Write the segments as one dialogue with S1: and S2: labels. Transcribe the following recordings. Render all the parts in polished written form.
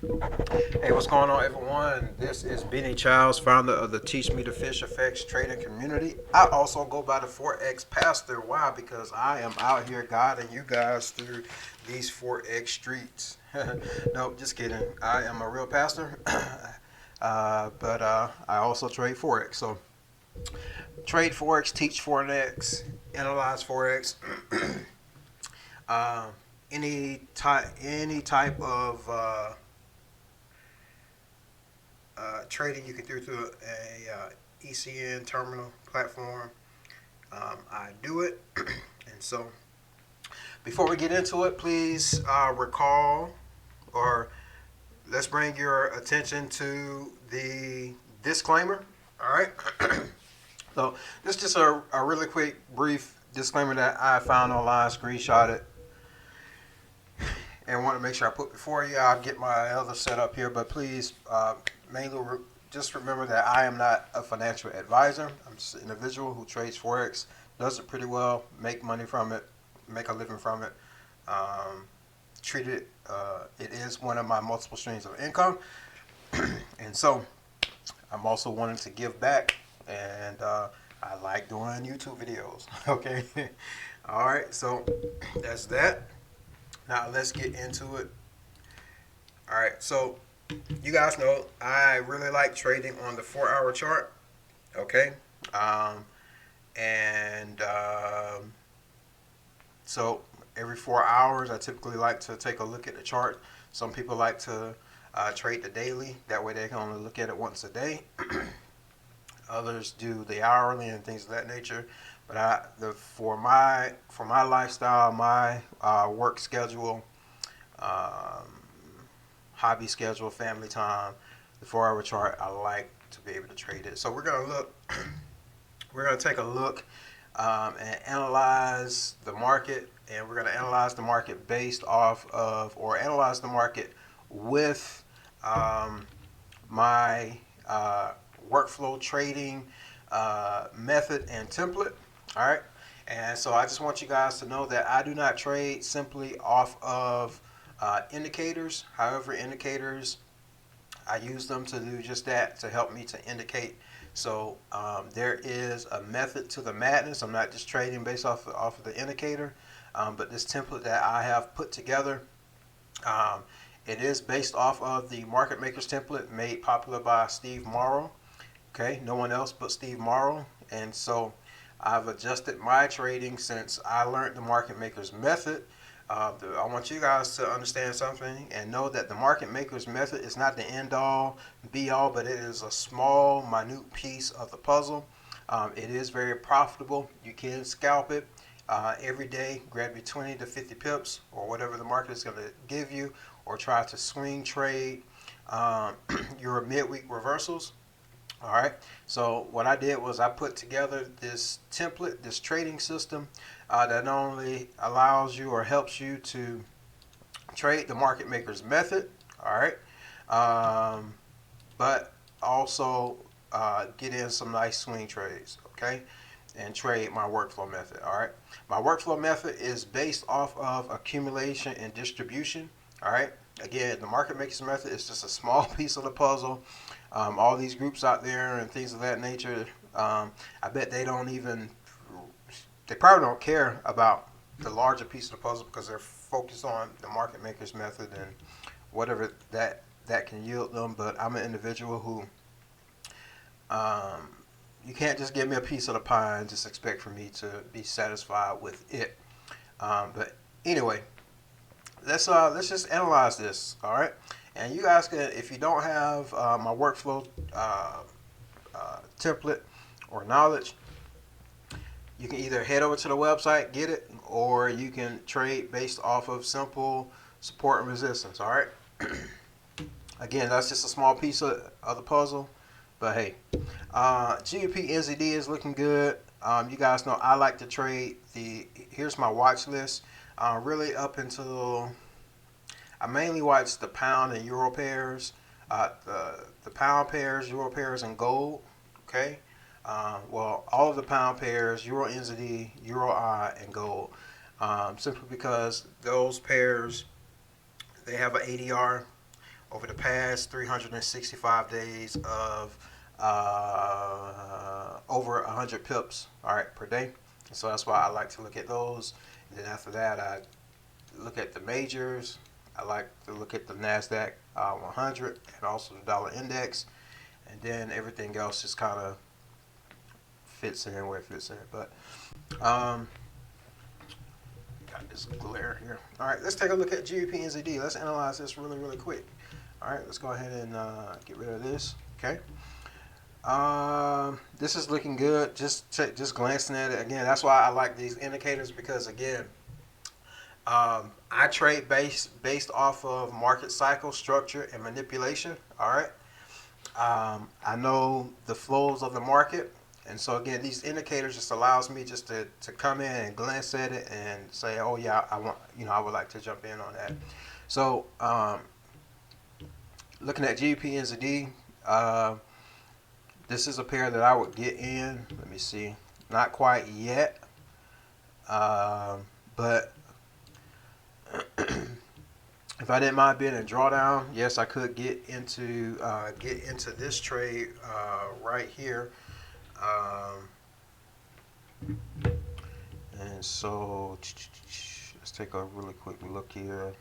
S1: Hey, what's going on, everyone? This is Bennie Childs, founder of the Teach Me to Fish Effects trading community. I also go by the Forex Pastor. Why? Because I am out here guiding you guys through these Forex streets. Nope, just kidding. I am a real pastor, but I also trade Forex. So, trade Forex, teach Forex, analyze Forex. uh, any type of trading you can do through a ECN terminal platform. I do it, and so before we get into it, please recall, or let's bring your attention to the disclaimer. All right. So this is just a really quick, brief disclaimer that I found online, screenshot it, and want to make sure I put before you. I'll get my other setup here, but please mainly just remember that I am not a financial advisor. I'm just an individual who trades Forex, does it pretty well, make money from it, make a living from it. Um, treat it, it is one of my multiple streams of income. And so I'm also wanting to give back, and I like doing YouTube videos. Okay. All right. So that's that. Now let's get into it. All right. So you guys know I really like trading on the 4 hour chart. Okay. Um, and so every 4 hours, I typically like to take a look at the chart. Some people like to trade the daily. That way they can only look at it once a day. Others do the hourly and things of that nature. But for my lifestyle, my work schedule, um, hobby schedule, family time, the 4 hour chart, I like to be able to trade it. So we're gonna look. We're gonna take a look and analyze the market, and we're gonna analyze the market based off of, or analyze the market with um, my workflow trading method and template. All right. And so I just want you guys to know that I do not trade simply off of indicators. However, indicators, I use them to do just that, to help me to indicate. So there is a method to the madness. I'm not just trading based off of the indicator, but this template that I have put together, um, it is based off of the Market Makers template made popular by Steve Morrow. Okay, no one else but Steve Morrow. And so I've adjusted my trading since I learned the Market Makers method. I want you guys to understand something and know that the Market Makers method is not the end all, be all, but it is a small, minute piece of the puzzle. It is very profitable. You can scalp it every day, grab your 20 to 50 pips or whatever the market is going to give you, or try to swing trade um, your midweek reversals. All right. So what I did was I put together this template, this trading system that not only allows you or helps you to trade the market maker's method. All right. Um, but also get in some nice swing trades. Okay. And trade my workflow method. All right. My workflow method is based off of accumulation and distribution. All right. Again, the market makers method is just a small piece of the puzzle. All these groups out there and things of that nature, I bet they probably don't care about the larger piece of the puzzle because they're focused on the market makers method and whatever that can yield them. But I'm an individual who, um, you can't just give me a piece of the pie and just expect for me to be satisfied with it. But anyway, let's just analyze this. All right, and you guys can, if you don't have my workflow template or knowledge, you can either head over to the website, get it, or you can trade based off of simple support and resistance. All right. Again, that's just a small piece of the puzzle, but hey, GBP NZD is looking good. You guys know I like to trade the. Here's my watch list. Really up until I mainly watch the pound and euro pairs, the pound pairs, euro pairs, and gold. Okay. Well, all of the pound pairs, euro NZD, euro I, and gold. Simply because those pairs, they have an ADR over the past 365 days of over 100 pips, all right, per day. And so that's why I like to look at those. And then after that, I look at the majors. I like to look at the NASDAQ 100 and also the dollar index. And then everything else just kind of fits in where it fits in. But got this glare here. All right, let's take a look at GBP NZD. Let's analyze this really, really quick. All right, let's go ahead and get rid of this. Okay. This is looking good. Just glancing at it again. That's why I like these indicators, because again, I trade based off of market cycle structure and manipulation. All right. I know the flows of the market, and so again, these indicators just allows me just to come in and glance at it and say, oh yeah, I want, I would like to jump in on that. So looking at GBP NZD, this is a pair that I would get in. Let me see, not quite yet, but if I didn't mind being in drawdown, yes, I could get into this trade right here. And so let's take a really quick look here.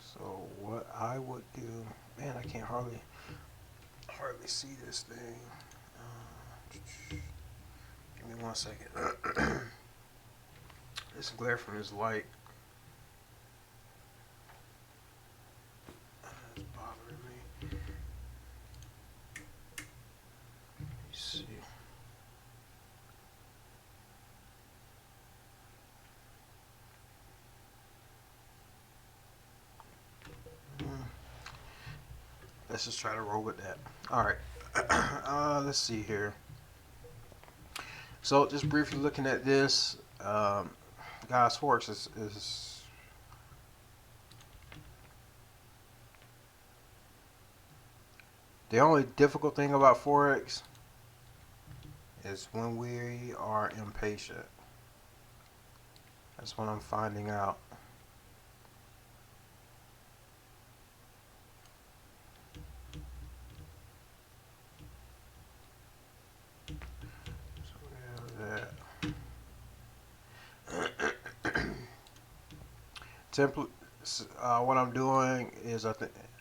S1: So what I would do, man, I can't hardly see this thing. Give me 1 second. This glare from this light is bothering me. Let me see. Let's just try to roll with that. All right. Let's see here. So just briefly looking at this, guys, Forex is the only difficult thing about Forex is when we are impatient. That's what I'm finding out. Template. What I'm doing is I'm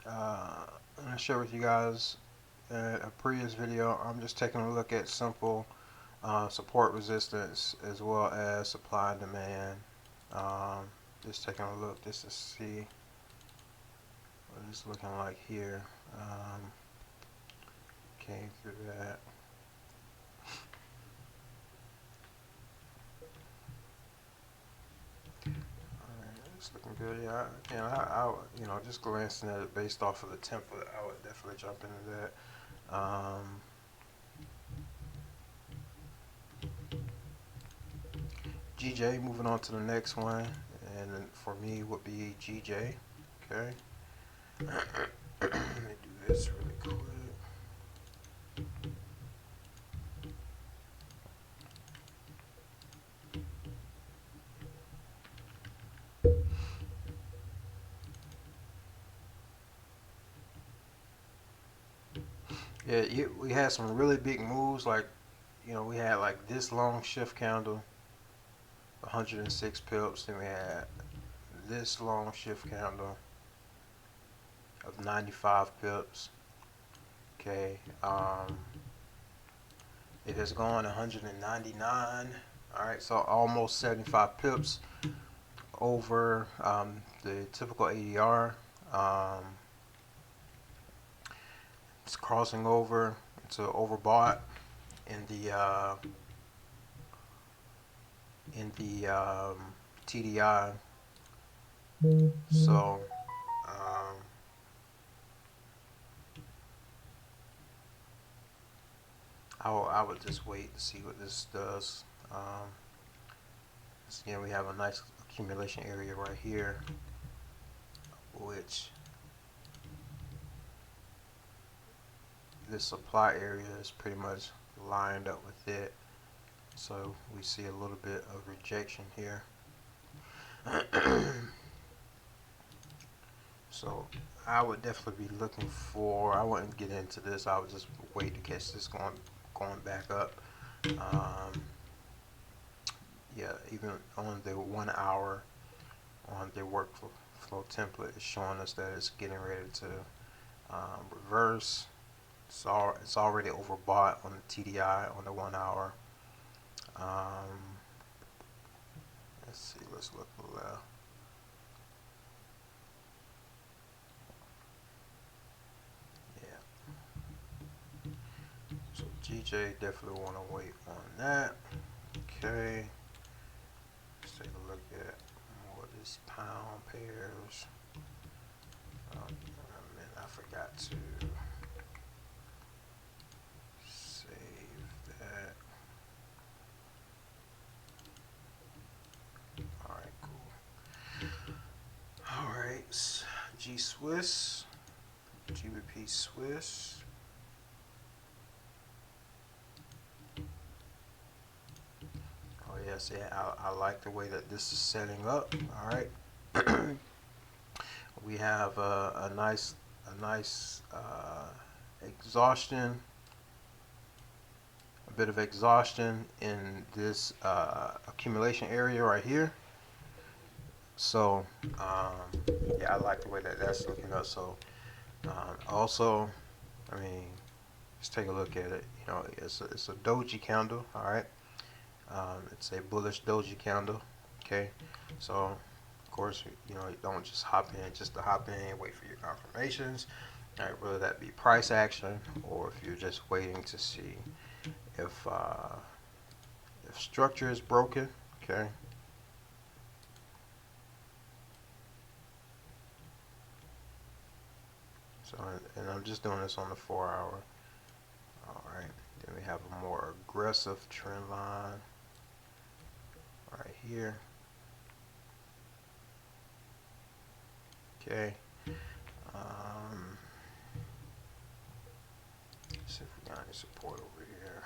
S1: gonna share with you guys a previous video. I'm just taking a look at simple support resistance as well as supply and demand. Just taking a look just to see what it's looking like here. Came through that. It's looking good. Yeah, I just glancing at it based off of the template, I would definitely jump into that. GJ, moving on to the next one, and then for me would be GJ. Okay. Let me do this really quick. Yeah, we had some really big moves, like, we had like this long shift candle, 106 pips, then we had this long shift candle of 95 pips. Okay, it has gone 199. All right, so almost 75 pips over the typical ADR. It's crossing over to overbought in the TDI. So I would just wait to see what this does. Again, we have a nice accumulation area right here, which this supply area is pretty much lined up with it. So we see a little bit of rejection here. So I would definitely be looking for, I wouldn't get into this, I would just wait to catch this going back up. Yeah, even on the 1 hour on the workflow template is showing us that it's getting ready to reverse. It's already overbought on the TDI on the 1 hour. Let's see, let's look left. Yeah. So GJ definitely want to wait on that. Okay. Let's take a look at more of these pound pairs. I forgot to save that. Alright, cool. Alright, G Swiss, GBP Swiss. Oh yes, yeah, I like the way that this is setting up. Alright. We have a nice exhaustion, a bit of exhaustion in this accumulation area right here. So yeah, I like the way that that's looking up. So also, I mean, let's take a look at it. You know, it's a doji candle. All right, it's a bullish doji candle. Okay, so of course, you know, you don't just hop in just to hop in, wait for your confirmations. All right, whether that be price action or if you're just waiting to see if structure is broken. Okay. So, and I'm just doing this on the 4 hour. All right. Then we have a more aggressive trend line right here. Okay. Let's see if we got any support over here.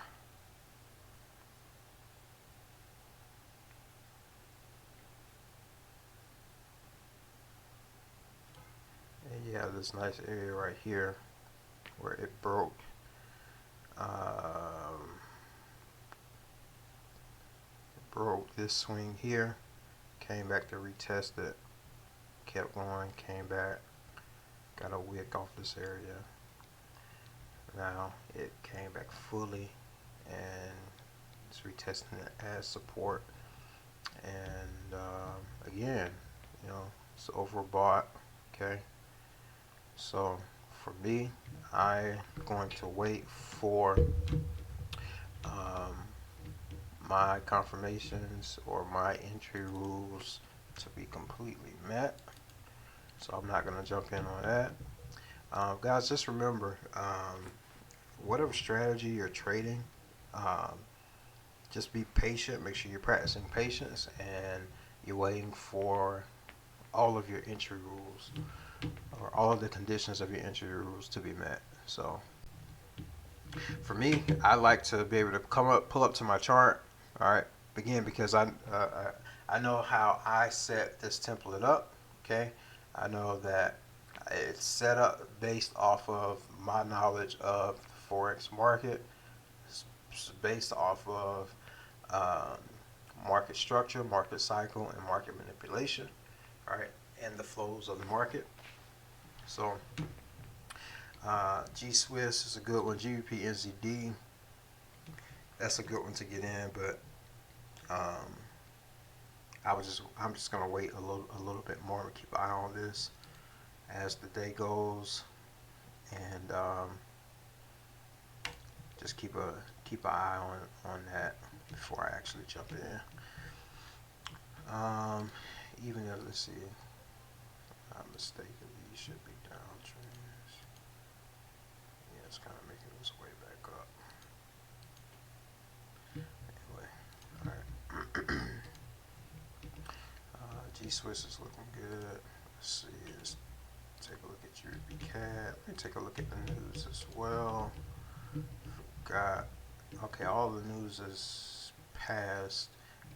S1: And you have this nice area right here where it broke. Broke this swing here, came back to retest it, kept going, came back, got a wick off this area. Now it came back fully and it's retesting it as support. And again, you know, it's overbought. Okay, so for me, I'm going to wait for my confirmations or my entry rules to be completely met. So I'm not going to jump in on that. Guys, just remember, whatever strategy you're trading, just be patient. Make sure you're practicing patience and you're waiting for all of your entry rules or all of the conditions of your entry rules to be met. So for me, I like to be able to pull up to my chart. All right, again, because I know how I set this template up. Okay, I know that it's set up based off of my knowledge of the Forex market. It's based off of market structure, market cycle, and market manipulation. All right, and the flows of the market. So G Swiss is a good one. GBP NZD, that's a good one to get in, but I'm just gonna wait a little bit more to keep an eye on this as the day goes, and just keep an eye on that before I actually jump in. Even if, let's see, I'm mistaken, these should be downtrends. Yeah, it's kind of making its way back up. Anyway, all right. G Swiss is looking good. Let's see, let's take a look at UBCAT. Let me take a look at the news as well. Forgot Okay, all the news is past.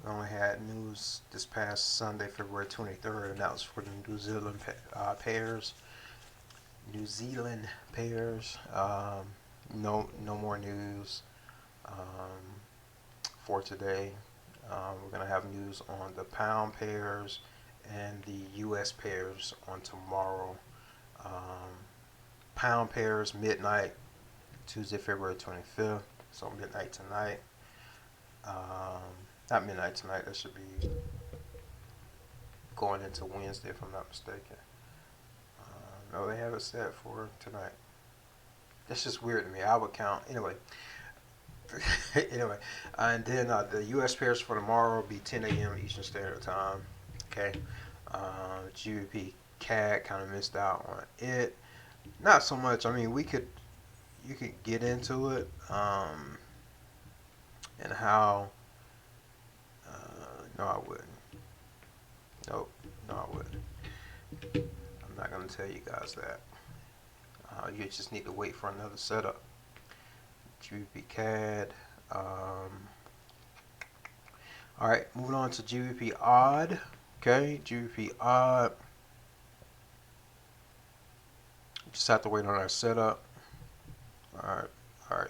S1: We only had news this past Sunday, February 23rd, and that was for the New Zealand pairs. New Zealand pairs. No more news for today. We're gonna have news on the pound pairs and the U.S. pairs on tomorrow. Um, Pound pairs midnight, Tuesday, February 25th. So midnight tonight. Not midnight tonight. That should be going into Wednesday, if I'm not mistaken. No, they have it set for tonight. That's just weird to me. I would count anyway. Anyway, the U.S. pairs for tomorrow will be 10 a.m. Eastern Standard Time. Okay. GBP CAD kind of missed out on it. Not so much. I mean, you could get into it, and how. No, I wouldn't. Nope. No, I wouldn't. I'm not gonna tell you guys that. You just need to wait for another setup. GBP CAD. Alright, moving on to GBP odd. Okay, GBP odd. Just have to wait on our setup. Our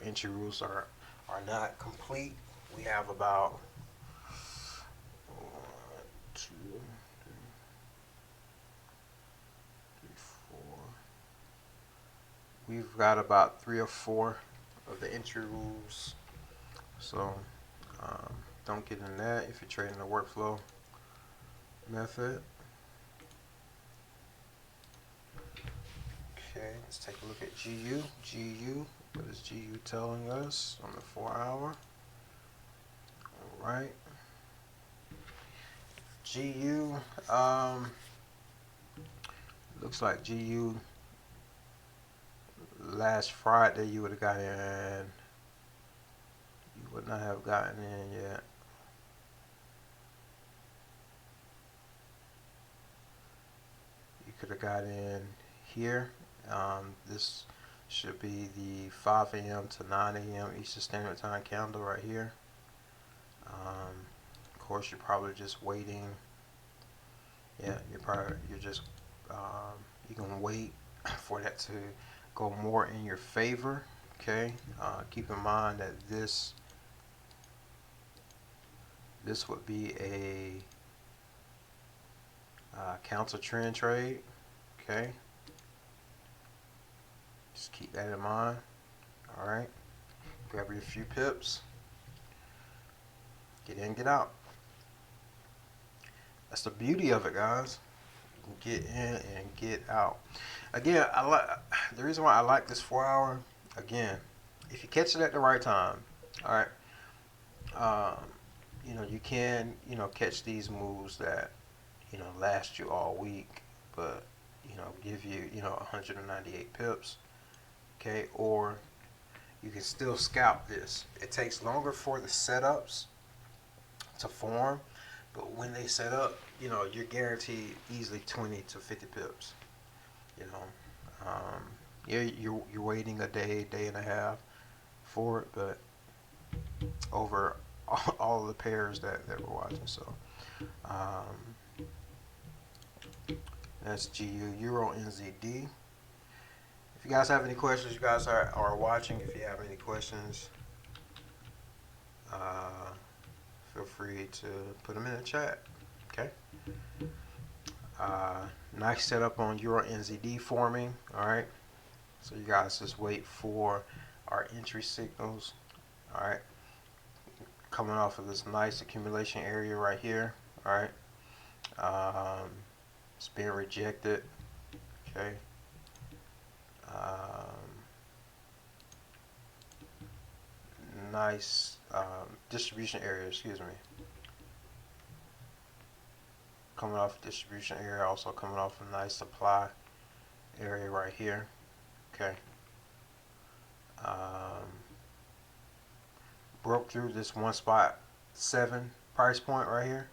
S1: entry rules are not complete. We have about 1, 2, 3, 4. We've got about 3 or 4 of the entry rules. So don't get in that if you're trading the workflow method. Okay, let's take a look at GU. GU, what is GU telling us on the 4-hour? Alright. GU, looks like GU last Friday you would have got in. You would not have gotten in yet. You could have got in here. This should be the 5 a.m. to 9 a.m. Eastern Standard Time candle right here. Of course, you're probably just waiting. Yeah, you're just you can wait for that to go more in your favor. Okay, keep in mind that this would be a counter trend trade. Okay, just keep that in mind. All right, grab your few pips, get in, get out. That's the beauty of it, guys. You can get in and get out. Again, the reason why I like this 4-hour. Again, if you catch it at the right time, all right. You can catch these moves that last you all week, but give you 198 pips. Okay, or you can still scalp this. It takes longer for the setups to form, but when they set up, you're guaranteed easily 20 to 50 pips. You're waiting a day and a half for it, but over all of the pairs that we're watching. So that's GU, Euro, NZD. If you guys have any questions, you guys are watching. If you have any questions, feel free to put them in the chat. Okay. Nice setup on Euro NZD forming. All right. So you guys just wait for our entry signals. All right. Coming off of this nice accumulation area right here. All right. It's being rejected. Okay. Nice distribution area. Excuse me. Coming off distribution area, also coming off a nice supply area right here. Okay. Broke through this 1.7 price point right here.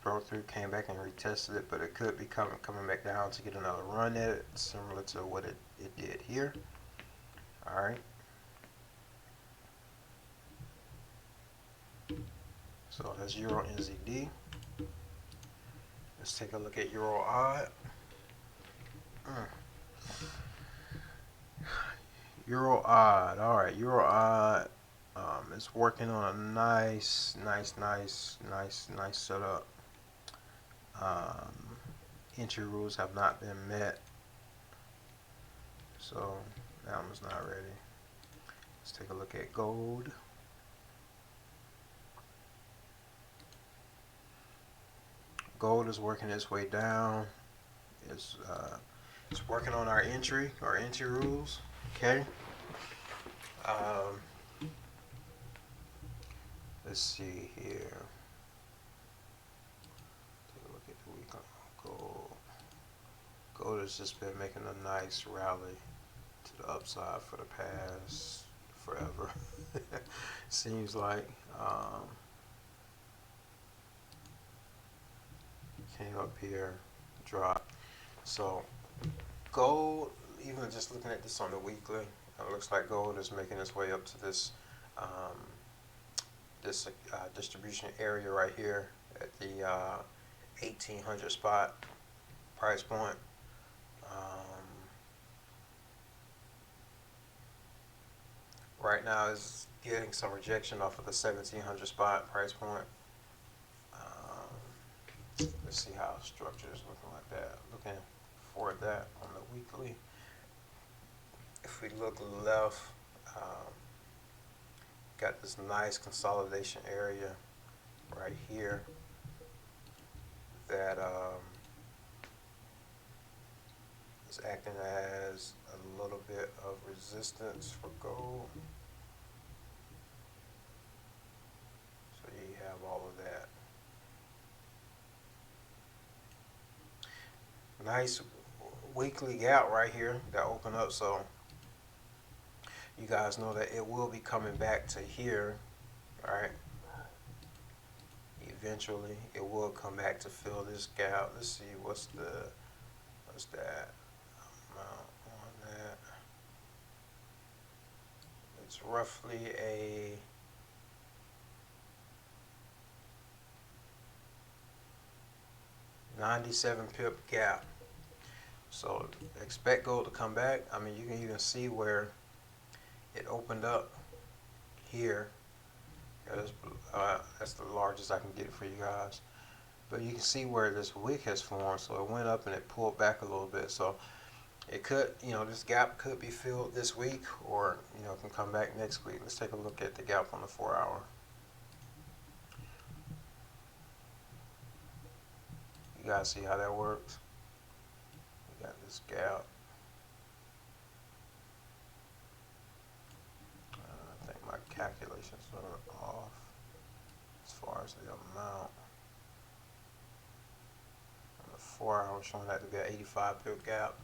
S1: Broke through, came back and retested it, but it could be coming back down to get another run at it, similar to what it did here. All right. So that's Euro NZD. Let's take a look at Euro odd. Euro odd. All right, Euro odd. It's working on a nice setup. Entry rules have not been met, so that one's not ready. Let's take a look at gold. Gold is working its way down. It's working on our entry rules. Okay. Let's see here. Take a look at the week on gold. Gold has just been making a nice rally to the upside for the past forever. Seems like came up here, dropped. So gold, even just looking at this on the weekly, it looks like gold is making its way up to this distribution area right here at the 1800 spot price point. Right now is getting some rejection off of the 1700 spot price point. Let's see how structure is looking like that. Looking for that on the weekly. If we look left, got this nice consolidation area right here that is acting as a little bit of resistance for gold. So you have all of that. Nice weekly gap right here that opened up, so you guys know that it will be coming back to here. All right, eventually it will come back to fill this gap. Let's see what's that amount on that. It's roughly a 97 pip gap. So expect gold to come back. I mean, you can even see where it opened up here. That's the largest I can get for you guys. But you can see where this wick has formed. So it went up and it pulled back a little bit. So it could, this gap could be filled this week, or it can come back next week. Let's take a look at the gap on the 4 hour. You guys see how that works? We got this gap. I think my calculations are off as far as the amount. On the 4 hour, showing that to be an 85 pip gap.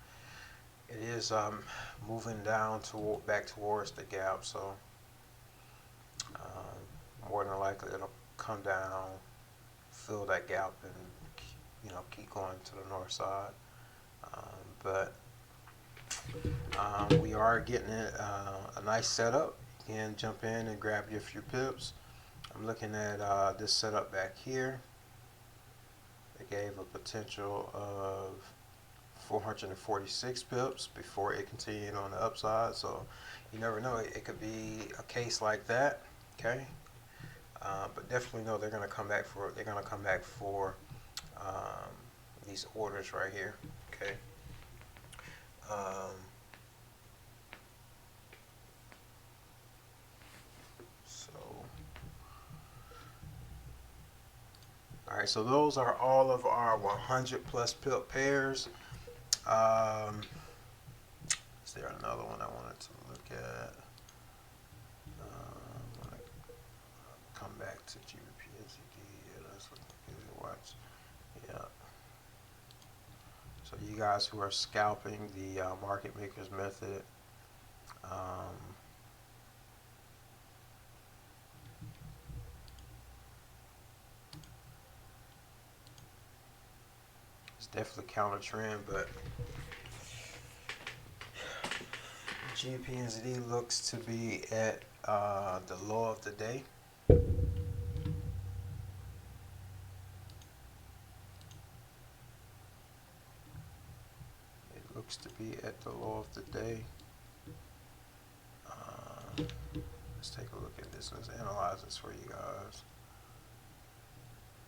S1: It is moving down back towards the gap, so more than likely it'll come down, fill that gap, and keep going to the north side. But we are getting a nice setup. You can jump in and grab your few pips. I'm looking at this setup back here. It gave a potential of 446 pips before it continued on the upside. So you never know, it could be a case like that. Okay, but definitely know they're going to come back for these orders right here. Okay. All right, so those are all of our 100 plus pip pairs. Is there another one I wanted to look at? I'm going to come back to GBP NZD. Yeah, let's look at watch. Yeah. So you guys who are scalping the market makers method, it's definitely counter trend, but GBP looks to be at the low of the day. looks to be at the low of the day. Let's take a look at this. Let's analyze this for you guys.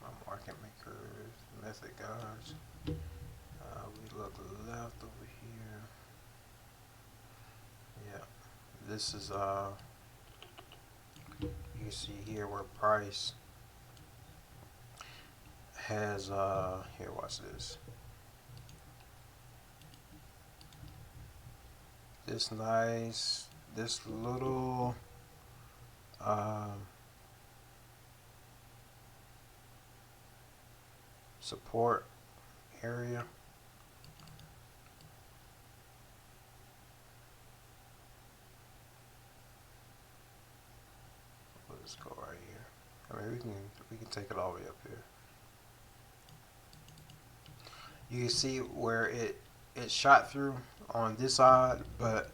S1: My market makers method, guys. We look left over here. Yeah, this is you can see here where price has here, watch this. This little support area. Let's go right here. I mean, we can take it all the way up here. You can see where it shot through on this side, but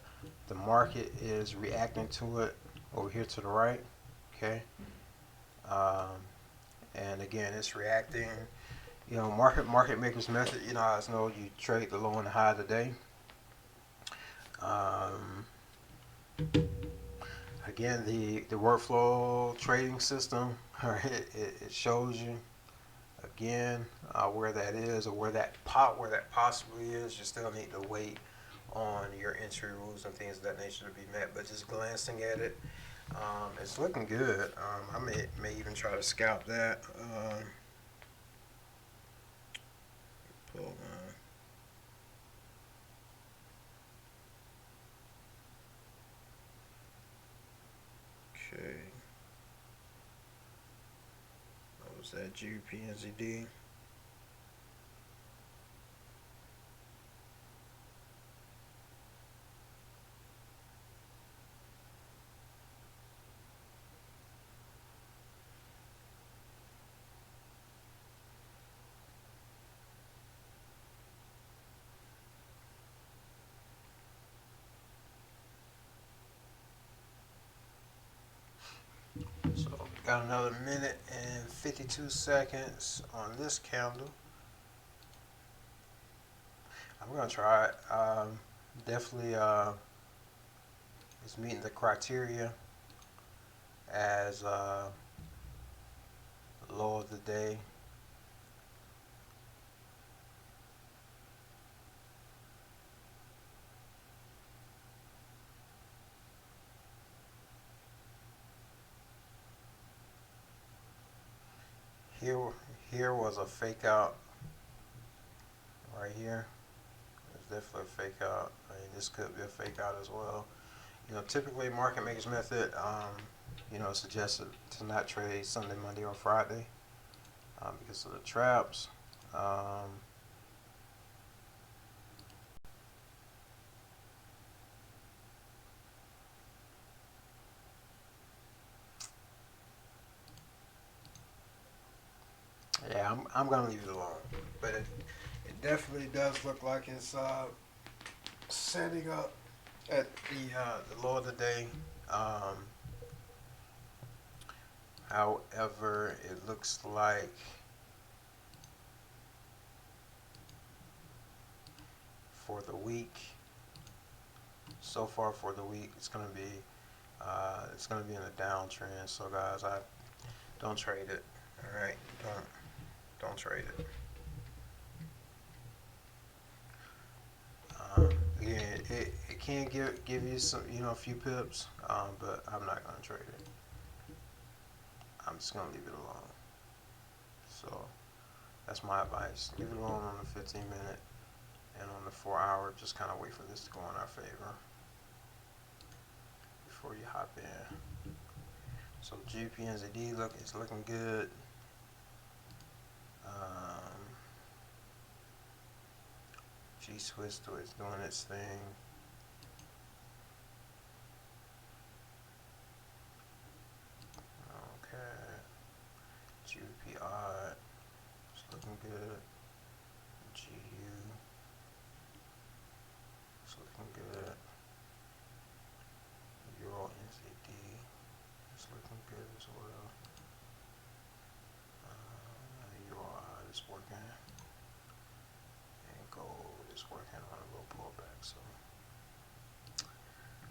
S1: the market is reacting to it over here to the right. Okay, and again, it's reacting. You know, market makers method. You know, as know, you trade the low and the high of the day. Again, the workflow trading system, it shows you again where that is, or where that possibly is. You still need to wait on your entry rules and things of that nature to be met. But just glancing at it, it's looking good. I may even try to scalp that. Pull on. Okay. What was that? GBPNZD. So got another minute and 52 seconds on this candle. I'm gonna try it. Definitely it's meeting the criteria as low of the day. Here was a fake out right here. It's definitely a fake out. I mean, this could be a fake out as well. You know, typically market makers method, you know, suggested to not trade Sunday, Monday, or Friday because of the traps. Yeah, I'm gonna leave it alone, but it definitely does look like it's setting up at the low of the day. However, it looks like for the week, so far for the week, it's gonna be in a downtrend. So guys, I don't trade it. All right, don't trade it. Again, it can give you some, you know, a few pips, but I'm not gonna trade it. I'm just gonna leave it alone. So that's my advice. Leave it alone on the 15-minute, and on the 4-hour, just kind of wait for this to go in our favor before you hop in. So GBPNZD is looking good. G-Swiss is doing its thing. Okay. GBPI is looking good. GU is looking good. Euro NZD is looking good as well. Euro is working. And gold is working on a little pullback. So,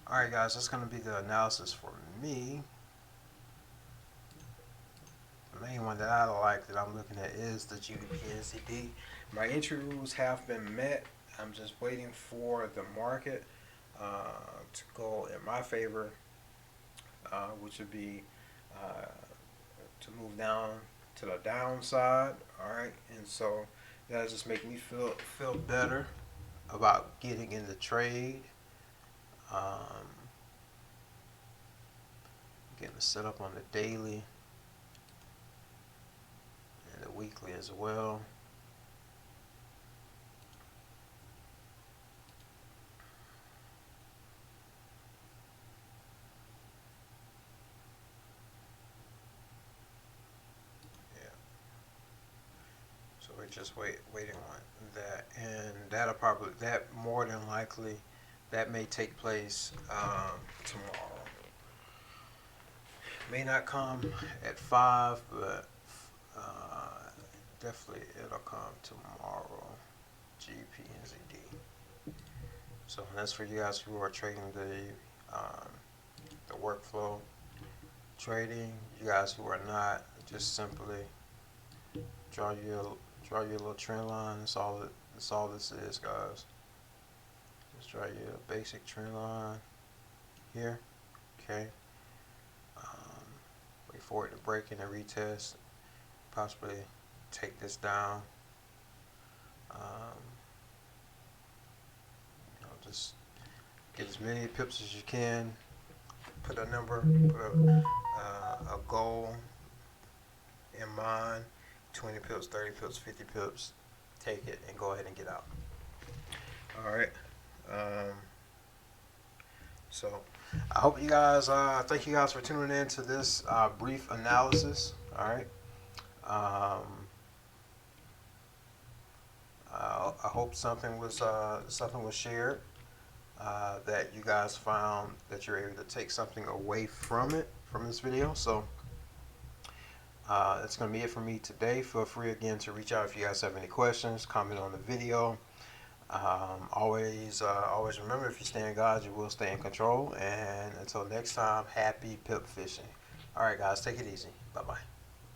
S1: all right, guys, that's going to be the analysis for me. The main one that I like that I'm looking at is the GBP/NZD. My entry rules have been met. I'm just waiting for the market to go in my favor, which would be to move down to the downside. All right, and so that just make me feel better about getting in the trade. Getting it set up on the daily and the weekly as well. Yeah. So we're just waiting on that, and that more than likely that may take place tomorrow. May not come at 5, but definitely it'll come tomorrow. GPNZD. So that's for you guys who are trading the workflow trading. You guys who are not, just simply draw your little trend line. That's all this is, guys. Just draw your basic trend line here. Okay. Wait for it to break in and retest. Possibly take this down. Just get as many pips as you can. Put a number, a goal in mind. 20 pips, 30 pips, 50 pips. Take it and go ahead and get out. All right. So I hope you guys, thank you guys for tuning in to this brief analysis. All right. I hope something was shared that you guys found that you're able to take something away from this video. So that's going to be it for me today. Feel free again to reach out if you guys have any questions, comment on the video. Always remember, if you stay in God, you will stay in control. And until next time, happy pip fishing. All right, guys, take it easy. Bye-bye.